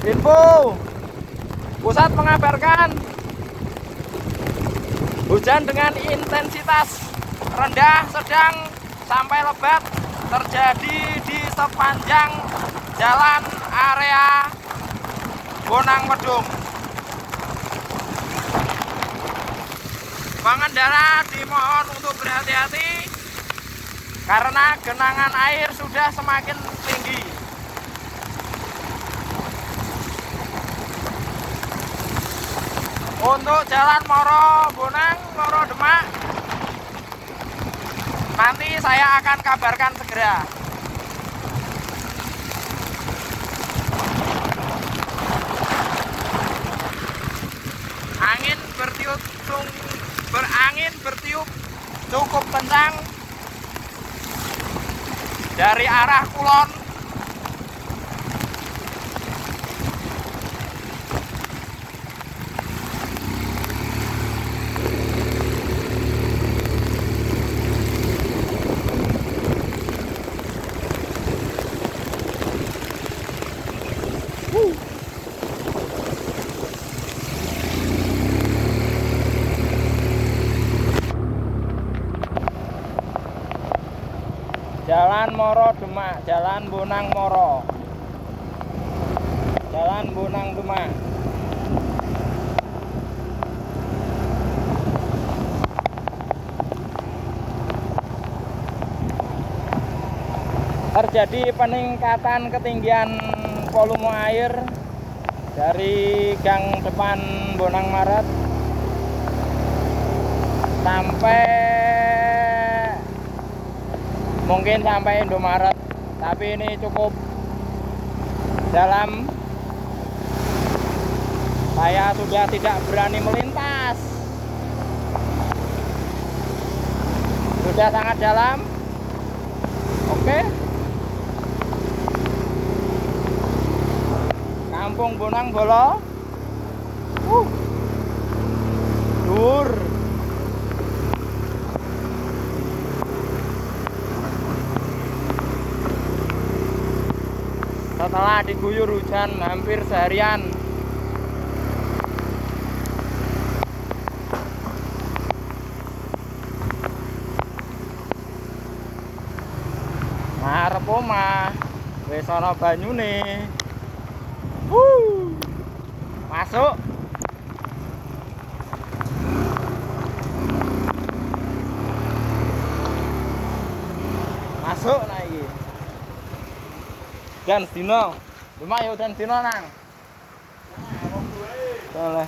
Info pusat mengabarkan hujan dengan intensitas rendah, sedang, sampai lebat terjadi di sepanjang jalan area Bonang Medung. Pengendara dimohon untuk berhati-hati karena genangan air sudah semakin tinggi. Untuk jalan Moro Bonang, Moro Demak, nanti saya akan kabarkan segera. Angin bertiup cukup kencang dari arah kulon. Jalan Moro Demak, Jalan Bonang Moro, Jalan Bonang Demak. Terjadi peningkatan ketinggian volume air dari gang depan Bonang Maret sampai mungkin sampai Indomaret, tapi ini cukup dalam. Saya sudah tidak berani melintas, sudah sangat dalam. Oke, Kampung Bonang Bolo, dur. Setelah diguyur hujan hampir seharian, ngarep omah wis ana banyune. Masuk. Masuk nah iki. Dan sedina, cuma ya dan sedina nang. Nah,